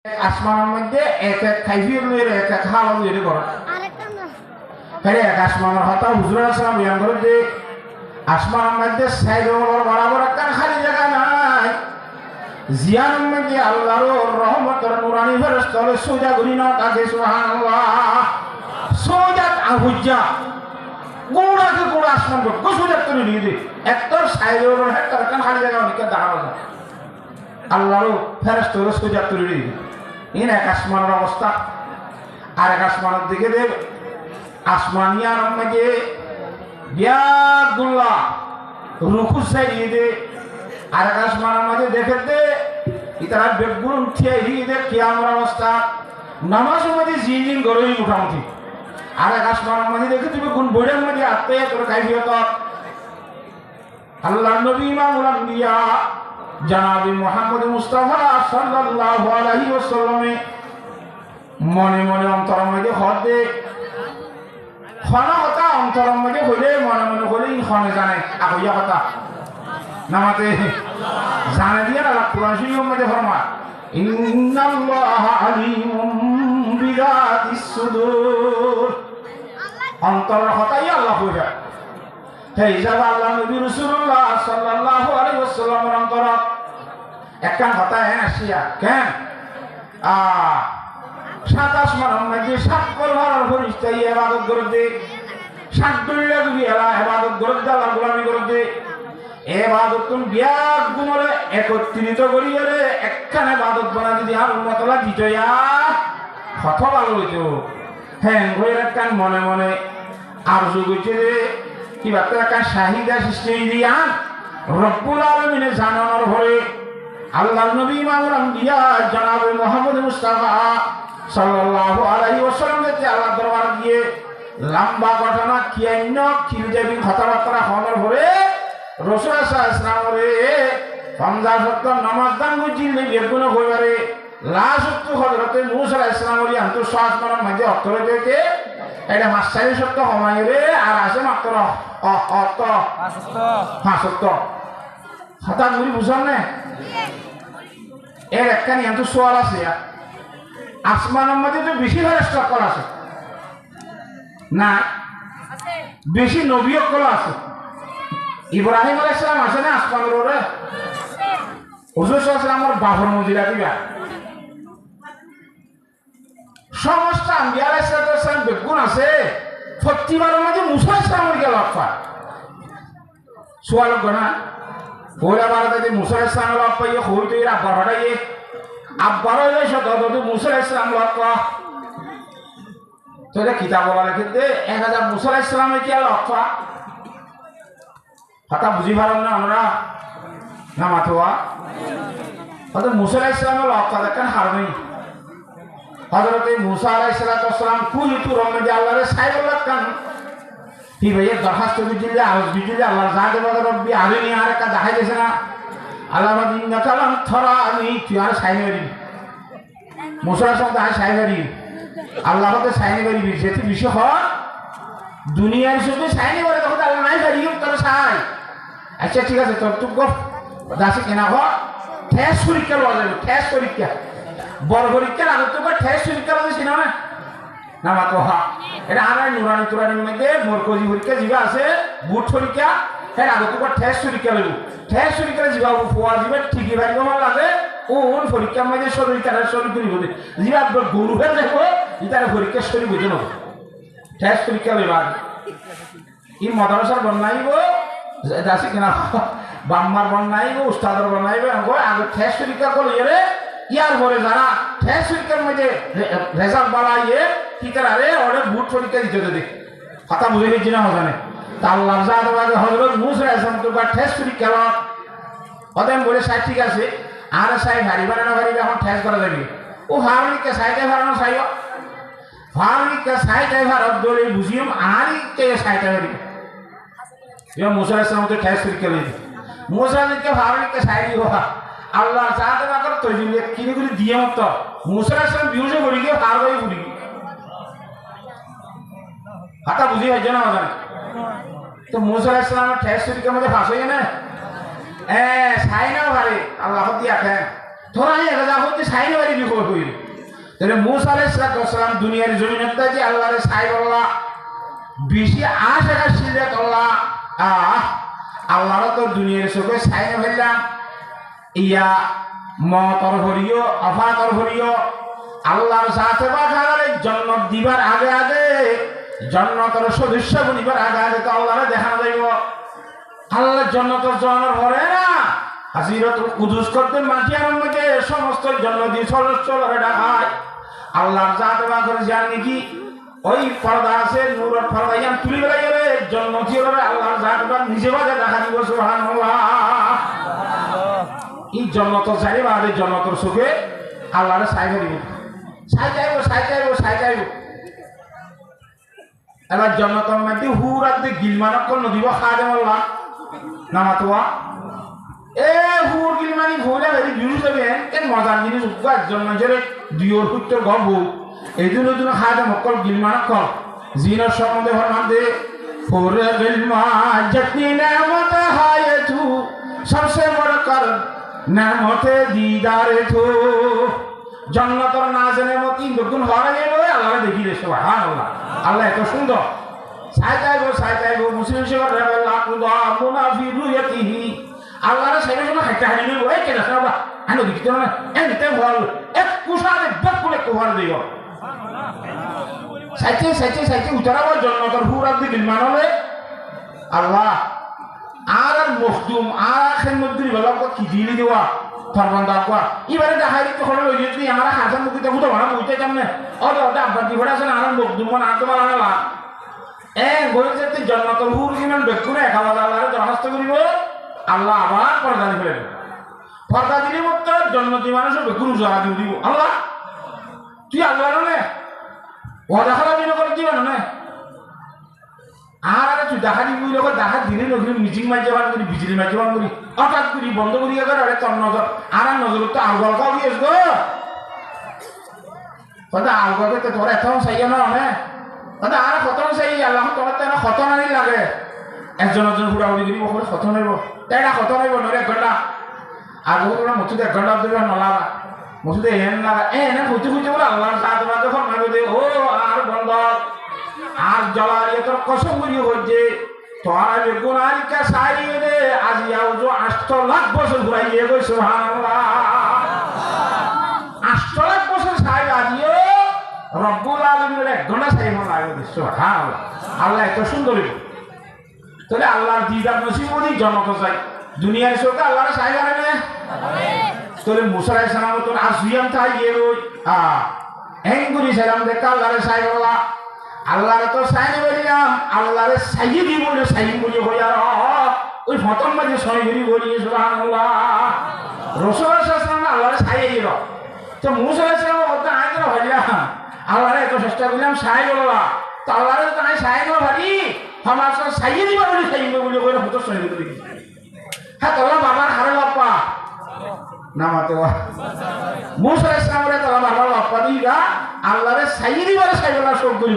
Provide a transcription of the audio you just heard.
আসমানের মধ্যে এক এক খাইফির লইরে এক এক হাল লইরে করে হ্যাঁ এক আসমানের হতা হুজুর আসলাম বিয়ান করে যে আসমানের মধ্যে সাইড বরাবর একটা খালি জায়গা নাই জিয়ানের মধ্যে আল্লাহর রহমতের নুরানি ফেরেশতা সোজা ঘুরি না তাকে সুবহানাল্লাহ সোজা আহুজ্জা গোড়াকে গোড়া আসমান গো সোজা করে নিয়ে দে একটা সাইড একটা খালি জায়গা অনেক দাঁড়ানো যায় আল্লাহর ফেরেশতা সোজা করে নিয়ে ইন এক আসমানের অবস্থা আর এক আসমানের দিকে দেব আসমানিয়ার মধ্যে বিয়াদুল্লাহ রুকু সাইয়ে দে আর এক আসমানের মধ্যে দেখে দে ইতারা বেগুন উঠিয়ে দে কিয়ামর অবস্থা নামাজের মধ্যে জিন গরই মোটামুটি আর এক আসমানের মধ্যে দেখে তুমি কোন বইয়ের মধ্যে আত্মে তোর কাইফিয়ত আল্লাহ নবী ইমামুল আম্বিয়া জনাবে মুহাম্মদ মুস্তাফা সাল্লাল্লাহু আলাইহি ওয়াসাল্লামে মনে মনে অন্তরের মধ্যে হদে খানা কথা অন্তরের মধ্যে হইলে মনে মনে হইলে ইনখানে জানে আগিয়া কথা নামাতে জানে দিয়ে আল্লাহ কুরআন শরীফের মধ্যে ফরমায় ইন্নাল্লাহা আলিমুম বিযাতিস সুদূর অন্তরের কথাই আল্লাহ কইরা সেই হিসাবে আল্লাহ নবী রাসূলুল্লাহ সাল্লাল্লাহু আলাইহি ওয়াসাল্লামের অন্তর একখান কথা হেন আসিয়া কেন সাত আসমানের মধ্যে সাত কলমার ফেরেশতা ইবাদত করতে সাত দুনিয়া যদি এলা ইবাদত করতে আল্লাহ গোলামি করতে ইবাদত তুমি বিয়াদ গুণরে একত্রিত করিয়ে রে একখান ইবাদত বানা যদি আর উম্মতলা দিতয়া কত ভালো হইতো হ্যাঁ ঘরের একখান মনে মনে আরজু করছে রে কিবা একটা শাহিদা সৃষ্টি দিয়া রব্বুল আলামিনে জানানোর পরে আল্লাহ নবী ইমামুল আম্বিয়া জনাবে মুহাম্মদ মুস্তাফা সাল্লাল্লাহু আলাইহি ওয়াসাল্লামের যে আল্লাহ দরবার গিয়ে লম্বা ঘটনা কিয়াইন খিলজাবি কথাবার্তা হওয়ার পরে রাসূল সাল্লাল্লাহু আলাইহি ফমজা সত্য নামাজ দান বুঝিলে বেগুন হইবারে লাশত্ব হযরতে মুসা আলাইহিস সালাম ওলি আন্ত শাসনের মধ্যে অক্ষরে দিতে এটা মাসাই সত্য হমাই রে আর আছে মাত্র অত হাসত্ব হঠাৎ মুড়ি বুঝান না এর একখানি এত সোয়াল আছে আসমানের মধ্যে তো বেশি ফেরেশতা কল আছে না বেশি নবী কল আছে ইব্রাহিম আলাইহিস সালাম আছে না আসমানের উপরে হুজুর সাল্লাল্লাহু আলাইহি ওয়াসাল্লামের বাবার মজিলা দিবা সমস্ত আম্বিয়া আলাইহিস সালাম বেগুন আছে প্রতিবারের মধ্যে মুসা আলাইহিস সালামের গেল আফা সোয়াল গনা बोला बारा ते मूसा अलैहिस्सलाम लोग पे ये खोल तो ये अब्बार हटा ये अब्बार ये शब्द तो मूसा अलैहिस्सलाम लोग का तो ये किताब वाला लिखते थे 1000 मूसा अलैहिस्सलाम में क्या लोग था हता बुझी बारा ना हमरा ना माथुआ हता मूसा अलैहिस्सलाम लोग का देखन हार नहीं हज़रत मूसा अलैहिस्सलाम कुल itu ramai Allah रे साइड लोग kan কি ভাইয়া দরখাস্ত বিজিলে আওয়াজ বিজিলে আল্লাহ জাদে বাদে রব্বি আরিনি আর একটা দেখাই দিয়েছে না আল্লাহ বাদিন নাকালাম থরা আমি তুই আর সাইনে বাড়ি মুসলার সাথে আর সাইনে বাড়ি আল্লাহ বাদে সাইনে বাড়ি যেতে বিষয় হয় দুনিয়ার সাথে সাইনে বাড়ি তখন আল্লাহ নাই বাড়ি তোর সাই আচ্ছা ঠিক আছে তোর তুই গপ দাসে কেনা হয় ঠেস পরীক্ষা লওয়া যাবে ঠেস পরীক্ষা বড় পরীক্ষার আগে তো ঠেস পরীক্ষা লওয়া ছিল না না মাত্র হা এটা আনার নুরানি তুরানির মধ্যে মরকজি পরীক্ষা যা আছে বুট পরীক্ষা হ্যাঁ আগে তো ঠেস পরীক্ষা লইব ঠেস পরীক্ষা যা পোয়া যাবে ঠিকই ভাই কমার লাগে কোন পরীক্ষার মধ্যে শরীর কাটার শরীর করি বলে যা গরু হয়ে দেখবো ইতার পরীক্ষা শরীর বুঝে নেব ঠেস পরীক্ষা লইবা ই মাদ্রাসার বন্যাইব দাসি কেনা বাম্মার বন্যাইব উস্তাদের বন্যাইব আগে ঠেস পরীক্ষা করলে এরে ইয়ার পরে যারা ঠেস পরীক্ষার মধ্যে রেজাল্ট বাড়াইয়ে কি করে ওরে বুট পরীক্ষা দিতে দে কথা বুঝে গেছি না জানে তা আল্লাহ জাদে বাদে হযরত মুসা আলাইহিস সালাম তো ঠেস পরীক্ষা লওয়া ওদের বলে সাই ঠিক আছে আর সাই ভারী বানানো ভারী এখন ঠেস করা যাবে ও হারিকে সাইতে ভারানো সাইও হারিকে সাইতে ভারত দলে বুঝিম আরিকে সাইতে ভারী ইয়া মুসা আলাইহিস সালাম তো ঠেস পরীক্ষা লই মুসা আলাইহিস হারিকে সাই দিও আল্লাহ জাদে বাদে তো জিলে কিনি করে দিয়ে মত মুসা আলাইহিস সালাম বিউজে করি গিয়ে পার হয়ে পড়ি হাতা বুঝি হয় জানা জানে তো মুসা আলাইহিস সালামের ঠেস পরীক্ষার মধ্যে ফাঁস হয়ে না সাই না ভারে আল্লাহ দিয়া খায় তোরা যা হচ্ছে সাইনে বাড়ি বিপদ হইল তাহলে মুসা আলাইহিস সালাম দুনিয়ার জমিনের যে আল্লাহরে সাই বললা বেশি আশা সিলে করলা আল্লাহর তো দুনিয়ার চোখে সাইনে ফেললাম ইয়া মতর হরিও অফাতর হরিও আল্লাহর সাথে বাজারে জন্নত দিবার আগে আগে জন্নতর সদস্য বনিবার আগে আগে তো আল্লাহরে দেখানো যাইব আল্লাহ জন্নতর জন্মের পরে না হাজিরতুল কুদুস করতে মাটি আরম্ভকে সমস্ত জন্নতি সদস্য লড়ে ডাকায় আল্লাহর জাতে বাজারে জান নাকি ওই পর্দা আছে নূরের পর্দা ইয়ান তুলি বেলাই রে জন্নতি লড়ে আল্লাহর জাতে নিজে বাজে দেখা দিব সুবহানাল্লাহ এই জন্নত চাই বাদে জন্নতর সুখে আল্লাহরে সাই করিব সাই যাইব এবার জন্নতর মধ্যে হুরাতে গিলমানক নদীব খাদে আল্লাহ নামাতোয়া এ হুর গিলমানি ভুলে ভেরি বিরু যাবে কেন মজার জিনিস উৎপাদ জন্মের দুইর সূত্র গব এই দিন খাদে মকল গিলমানক কল জিনের সম্বন্ধে ফরমান দে ফুরে গিলমা যতনি নেমত হায় তু সবসে বড় কর নেমতে দিদারে তু জন্নতর না জেনে মতি দুগুণ হওয়া গেল আল্লাহ দেখি রে সুবহানাল্লাহ আল্লাহ এত সুন্দর সাই যাইব মুসলিম সেবার রাবেল্লাহ কুদা মুনাফি রুয়াতিহি আল্লাহর সাইনে কোনো হাইটা হাইনি লই ওই কেন সাবা আনো দিতে না এনতে বল এক কুশালে বকুলে কোহার দিও সাইতে উতরাব জন্নতর হুরাত দি বিমানলে আল্লাহ আর মখদুম আর খেদমতগিরি বলা কি দিলি দেওয়া ফরমানদার কোয়া এবারে দেখাই দিতে হলো ওই যে তুই আমার হাজার মুখিতে হুতো ভাড়া মুইতে কেমনে অত আব্বার দিবড়া আছে না আর মখদুম না তো মারা না বলছে তুই জন্নতর হুর কিমান বেকুনে খাওয়া দাওয়ারে দরখাস্ত করিব আল্লাহ আবার পর্দা দিবে পর্দা দিলে মত জন্নতি মানুষ বেকুন জড়া দিব আল্লাহ তুই আল্লাহ নে ও দেখালা দিন করে দিবে না আর তুই দেখা দিবি দেখা দিনে নদী মিটিং মাঝে বান করি বিজলি মাঝে বান করি হঠাৎ করি বন্ধ করি আরে তোর নজর আর নজর তো আলগলকাও দিয়েছ গো কথা আলগলকে তো তোর এত চাইয়া না কথা আর খতম চাই আল্লাহ তোমার তো খতম আনি লাগে একজন ঘুরা উড়ি দিব বলে খতম হইব এটা খতম হইব নরে 1 ঘন্টা আর ওরা মসজিদে 1 ঘন্টা দিবে নলাগা মসজিদে এন লাগা এনে খুঁজে বলে আল্লাহর সাথে যখন মাগো দে ও আর বন্ধ আর জলারিয়ে তোর কসম করি হচ্ছে তোরা বেগুন আরিকা সারিয়ে দে আজ ইয়াও যে 8 লাখ বছর ঘুরাইয়ে গো সুবহানাল্লাহ 8 লাখ বছর সাই আজিও রব্বুল আলামিনের 1 ঘন্টা সাই মন লাগে সুবহানাল্লাহ আল্লাহ এত সুন্দর তাহলে আল্লাহর দিদার নসিব হলি জন্নত চাই দুনিয়ার চোখে আল্লাহর সাই জানে না তাহলে মুসা আলাইহিস সালাম তো আসিয়াম তাই রই এঙ্গুরি সালাম দেখা আল্লাহর সাই বলা আল্লাহর তো সাই বলিলাম আল্লাহর সাইয়্যিদি বলে সাইয়্যিদ বলি হইয়া ওই ফতম মাঝে সয়গিরি বলি সুবহানাল্লাহ রাসূলুল্লাহ সাল্লাল্লাহু আলাইহি ওয়াসাল্লাম আল্লাহর সাইয়্যিদ তো মুসা আলাইহিস সালাম ওটা আইতো হইলাম আল্লাহর এত চেষ্টা করলাম সাই বললা তো আল্লাহর তো নাই সাই না ভারি আমার সব সাইয়ে দিবা বলে সাইয়ে বলে কইরা ফটো সইয়ে দিবি হ্যাঁ তোরা বাবার হারে বাপ্পা নামাতে মুসা আলাইহিস সালামের তোরা বাবার বাপ্পা দিবা আল্লাহরে সাইয়ে দিবা সাইয়ে বলা সব করি